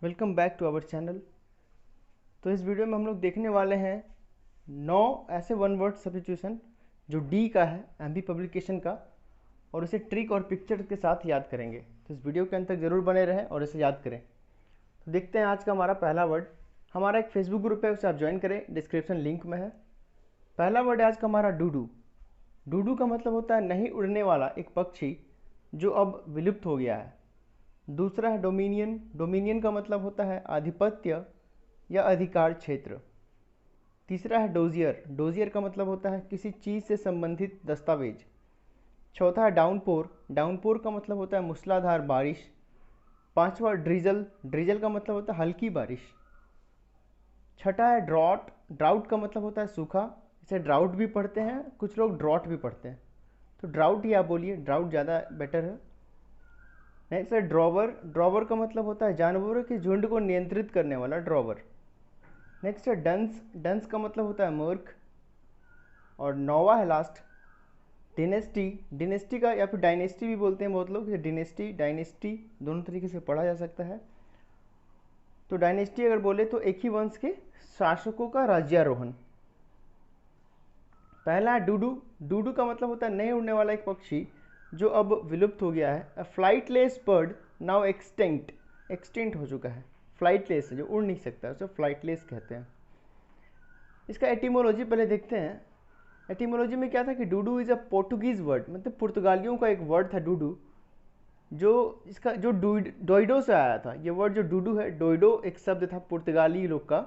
Welcome back to our channel. तो इस video में हम लोग देखने वाले हैं 9 ऐसे वन वर्ड सब्स्टिट्यूशन जो डी का है एमबी पब्लिकेशन का, और उसे ट्रिक और पिक्चर के साथ याद करेंगे। तो इस वीडियो के अंत तक जरूर बने रहें और इसे याद करें। तो देखते हैं आज का हमारा पहला वर्ड। हमारा एक फेसबुक ग्रुप है, उसे आप ज्वाइन करें, डिस्क्रिप्शन लिंक में है। पहला वर्ड है आज का हमारा डूडू। डूडू का मतलब होता है नहीं उड़ने वाला एक पक्षी जो अब विलुप्त हो गया है। दूसरा है डोमिनियन। डोमिनियन का मतलब होता है आधिपत्य या अधिकार क्षेत्र। तीसरा है डोजियर। डोजियर का मतलब होता है किसी चीज़ से संबंधित दस्तावेज। चौथा है डाउनपोर। डाउनपोर का मतलब होता है मूसलाधार बारिश। पांचवा ड्रिजल। ड्रिजल का मतलब होता है हल्की बारिश। छठा है ड्रॉट। ड्राउट का मतलब होता है सूखा। इसे ड्राउट भी पढ़ते हैं, कुछ लोग ड्रॉट भी पढ़ते हैं, तो ड्राउट ही आप बोलिए, ड्राउट ज़्यादा बेटर है। नेक्स्ट है ड्रॉवर। ड्रॉवर का मतलब होता है जानवरों के झुंड को नियंत्रित करने वाला ड्रॉवर। नेक्स्ट है डंस। डंस का मतलब होता है मूर्ख। और नौवा है लास्ट डिनेस्टी। डिनेस्टी का या फिर डायनेस्टी भी बोलते हैं बहुत लोग, डिनेस्टी डायनेस्टी दोनों तरीके से पढ़ा जा सकता है। तो डायनेस्टी अगर बोले तो एक ही वंश के शासकों का राज्यारोहण। पहला है डूडू। डूडू का मतलब होता है नहीं उड़ने वाला एक पक्षी जो अब विलुप्त हो गया है। A flightless bird now extinct. Extinct हो चुका है। फ्लाइटलेस है जो उड़ नहीं सकता, उसे फ्लाइटलेस कहते हैं। इसका एटिमोलॉजी पहले देखते हैं। एटिमोलॉजी में क्या था कि डूडू इज़ अ पोर्टुगीज़ वर्ड, मतलब पुर्तगालियों का एक वर्ड था डूडू, जो इसका जो डोइडो से आया था। ये वर्ड जो डूडू है, डोइडो एक शब्द था पुर्तगाली लोग का,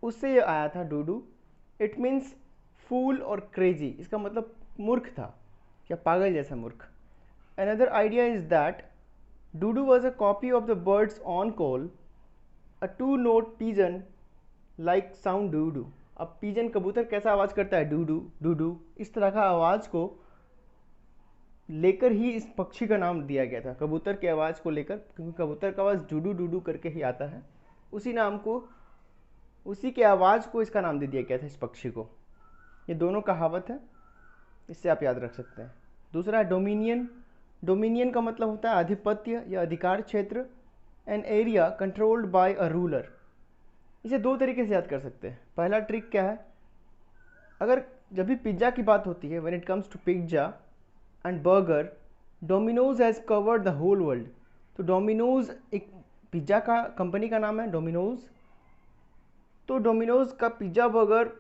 उससे ये आया था डूडू। इट मीन्स फूल और क्रेजी, इसका मतलब मूर्ख था या पागल जैसा मूर्ख। Another idea is that dodo was a copy of the bird's own call, a two note pigeon like sound dodo. अब पिजन कबूतर कैसा आवाज़ करता है, डूडू डूडू, इस तरह का आवाज़ को लेकर ही इस पक्षी का नाम दिया गया था, कबूतर की आवाज़ को लेकर, क्योंकि कबूतर का आवाज़ डूडू डूडू करके ही आता है। उसी नाम को, उसी के आवाज़ को इसका नाम दे दिया गया था इस पक्षी को। ये दोनों कहावत है, इससे आप याद रख सकते हैं। दूसरा है डोमिनियन। डोमिनियन का मतलब होता है आधिपत्य या अधिकार क्षेत्र। An area controlled by a ruler. इसे दो तरीके से याद कर सकते हैं। पहला ट्रिक क्या है, अगर जब भी पिज्ज़ा की बात होती है, when it comes to pizza and burger, Domino's has covered the whole world. तो डोमिनोज एक पिज्ज़ा का कंपनी का नाम है, डोमिनोज। तो डोमिनोज का पिज्ज़ा बर्गर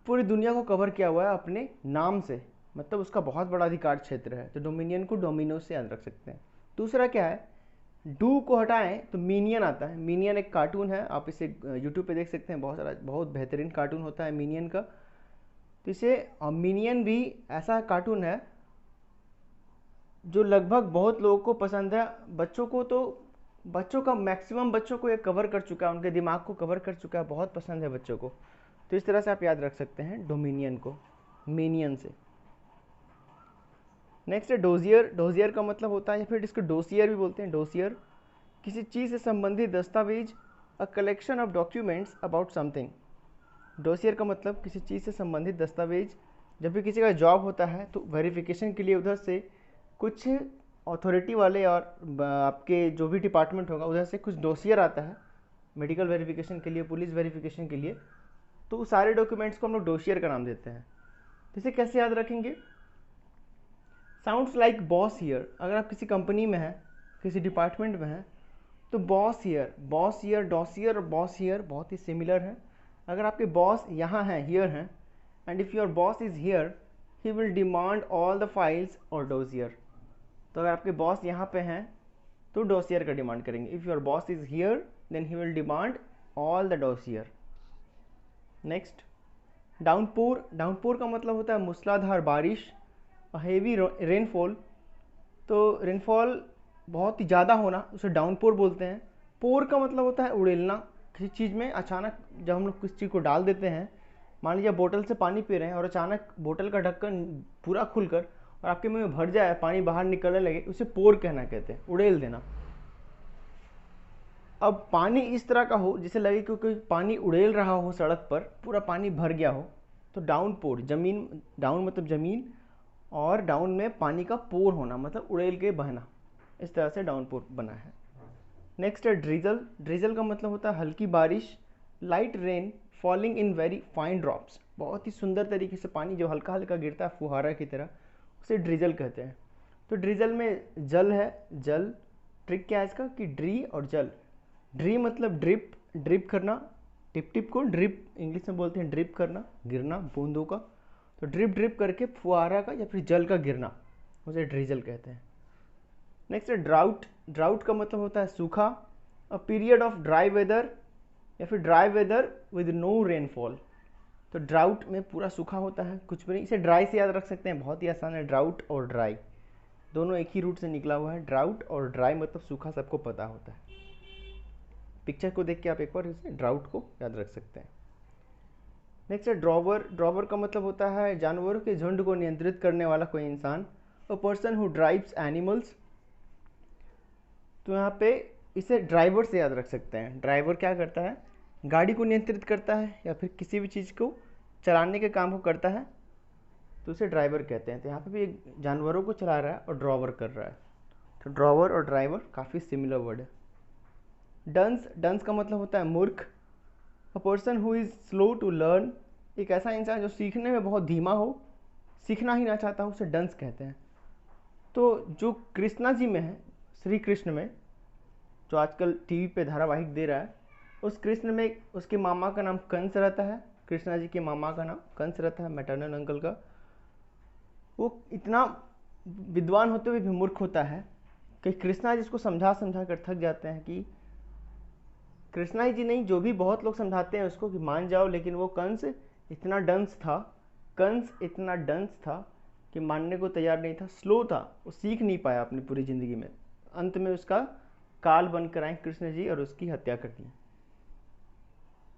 पूरी दुनिया को कवर किया हुआ है अपने नाम से, मतलब उसका बहुत बड़ा अधिकार क्षेत्र है। तो डोमिनियन को डोमिनोज से याद रख सकते हैं। दूसरा क्या है, डू को हटाएं तो मिनियन आता है। मिनियन एक कार्टून है, आप इसे यूट्यूब पे देख सकते हैं, बहुत सारा बहुत बेहतरीन कार्टून होता है मिनियन का। तो इसे मिनियन भी ऐसा कार्टून है जो लगभग बहुत लोगों को पसंद है। बच्चों को तो, बच्चों का मैक्सिमम बच्चों को ये कवर कर चुका है, उनके दिमाग को कवर कर चुका है, बहुत पसंद है बच्चों को। तो इस तरह से आप याद रख सकते हैं डोमिनियन को मिनियन से। नेक्स्ट है डोजियर। डोजियर का मतलब होता है, या फिर इसको डोसियर भी बोलते हैं, डोसियर, किसी चीज़ से संबंधित दस्तावेज, a collection of documents about something. Dossier का मतलब किसी चीज़ से संबंधित दस्तावेज। जब भी किसी का जॉब होता है तो वेरिफिकेशन के लिए उधर से कुछ अथॉरिटी वाले और आपके जो भी डिपार्टमेंट होगा उधर से कुछ डोसियर आता है, मेडिकल वेरिफिकेशन के लिए, पुलिस वेरिफिकेशन के लिए। तो उस सारे डॉक्यूमेंट्स को हम लोग डोसियर का नाम देते हैं। तो इसे कैसे याद रखेंगे, साउंड्स लाइक बॉस हियर। अगर आप किसी कंपनी में हैं, किसी डिपार्टमेंट में हैं, तो boss here, boss here, dossier और बॉस हियर बहुत ही सिमिलर है। अगर आपके बॉस यहाँ हैं, हियर हैं, and if your boss is here, he will demand all the files और डोसियर। तो अगर आपके बॉस यहाँ पे हैं तो डोसियर का डिमांड करेंगे। If your boss is here then he will demand all the dossier. Next downpour. Downpour का मतलब होता है मूसलाधार बारिश, हेवी रेनफॉल। तो रेनफॉल बहुत ही ज़्यादा होना, उसे डाउनपोर बोलते हैं। पोर का मतलब होता है उड़ेलना, किसी चीज़ में अचानक जब हम लोग किसी चीज़ को डाल देते हैं, मान लीजिए बोतल से पानी पी रहे हैं और अचानक बोतल का ढक्कन पूरा खुलकर और आपके मुंह में भर जाए, पानी बाहर निकलने लगे, उसे पोर कहना कहते हैं, उड़ेल देना। अब पानी इस तरह का हो जिसे लगे कि कोई पानी उड़ेल रहा हो, सड़क पर पूरा पानी भर गया हो, तो डाउन पोर। जमीन, डाउन मतलब ज़मीन, और डाउन में पानी का पोर होना मतलब उड़ेल के बहना, इस तरह से डाउन पोर बना है। नेक्स्ट है ड्रिजल। ड्रिजल का मतलब होता है हल्की बारिश, light rain falling in very fine drops. बहुत ही सुंदर तरीके से पानी जो हल्का हल्का गिरता है फुहारा की तरह, उसे ड्रिजल कहते हैं। तो ड्रिजल में जल है, जल। ट्रिक क्या है इसका कि ड्री और जल। ड्री मतलब ड्रिप, ड्रिप करना, टिप टिप को ड्रिप इंग्लिश में बोलते हैं, ड्रिप करना, गिरना बूंदों का। तो ड्रिप ड्रिप करके फुहारा का या फिर जल का गिरना, उसे ड्रिजल कहते हैं। नेक्स्ट है ड्राउट। ड्राउट का मतलब होता है सूखा, a period of dry weather या फिर dry weather with no rainfall. तो ड्राउट में पूरा सूखा होता है, कुछ भी नहीं। इसे ड्राई से याद रख सकते हैं, बहुत ही आसान है। ड्राउट और ड्राई दोनों एक ही रूट से निकला हुआ है। ड्राउट और ड्राई मतलब सूखा, सबको पता होता है। पिक्चर को देख के आप एक बार इसे ड्राउट को याद रख सकते हैं। नेक्स्ट है ड्रॉवर। ड्रॉवर का मतलब होता है जानवरों के झुंड को नियंत्रित करने वाला कोई इंसान, अ पर्सन हु ड्राइव्स एनिमल्स। तो यहाँ पे इसे ड्राइवर से याद रख सकते हैं। ड्राइवर क्या करता है, गाड़ी को नियंत्रित करता है या फिर किसी भी चीज़ को चलाने के काम को करता है, तो उसे ड्राइवर कहते हैं। तो यहाँ पे भी एक जानवरों को चला रहा है और ड्रॉवर कर रहा है। तो ड्रॉवर और ड्राइवर काफ़ी सिमिलर वर्ड है। डंस। डंस का मतलब होता है मूर्ख, a person who is slow to learn. एक ऐसा इंसान जो सीखने में बहुत धीमा हो, सीखना ही ना चाहता हो, उसे डंस कहते हैं। तो जो कृष्णा जी में है, श्री कृष्ण में, जो आजकल टीवी पे धारावाहिक दे रहा है, उस कृष्ण में उसके मामा का नाम कंस रहता है। कृष्णा जी के मामा का नाम कंस रहता है, मैटरनल अंकल का। वो इतना विद्वान होते हुए भी मूर्ख होता है कि कृष्णा जी इसको समझा समझा कर थक जाते हैं कि कृष्णा जी नहीं, जो भी बहुत लोग समझाते हैं उसको कि मान जाओ, लेकिन वो कंस इतना डंस था, कंस इतना डंस था कि मानने को तैयार नहीं था, स्लो था, वो सीख नहीं पाया अपनी पूरी ज़िंदगी में। अंत में उसका काल बनकर आए कृष्ण जी और उसकी हत्या कर दी।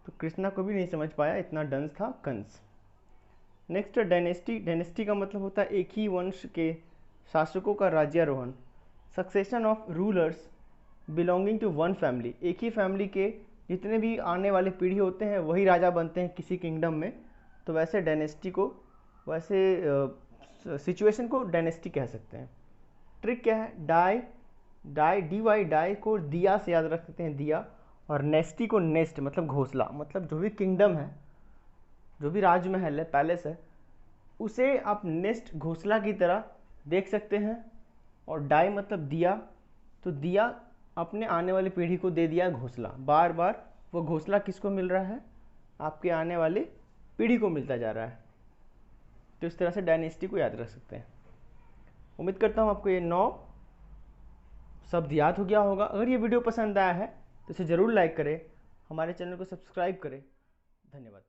तो कृष्णा को भी नहीं समझ पाया, इतना डंस था कंस। Next dynasty. डायनेस्टी का मतलब होता है एक ही वंश के शासकों का राज्यारोहण, succession of rulers belonging to one family. एक ही फैमिली के जितने भी आने वाले पीढ़ी होते हैं वही राजा बनते हैं किसी किंगडम में। तो वैसे डायनेस्टी को, वैसे सिचुएशन को डायनेस्टी कह सकते हैं। ट्रिक क्या है, die, die D Y, die को दिया से याद रख सकते हैं, दिया। और नेस्टी को नेस्ट मतलब घोंसला, मतलब जो भी किंगडम है, जो भी राजमहल है, पैलेस है, उसे आप नेस्ट घोंसला की तरह देख सकते हैं। और डाई मतलब दिया, तो दिया अपने आने वाली पीढ़ी को दे दिया घोंसला, बार बार वो घोंसला किसको मिल रहा है, आपके आने वाली पीढ़ी को मिलता जा रहा है। तो इस तरह से डायनेस्टी को याद रख सकते हैं। उम्मीद करता हूँ आपको ये 9 शब्द याद हो गया होगा। अगर ये वीडियो पसंद आया है तो इसे ज़रूर लाइक करें, हमारे चैनल को सब्सक्राइब करें। धन्यवाद।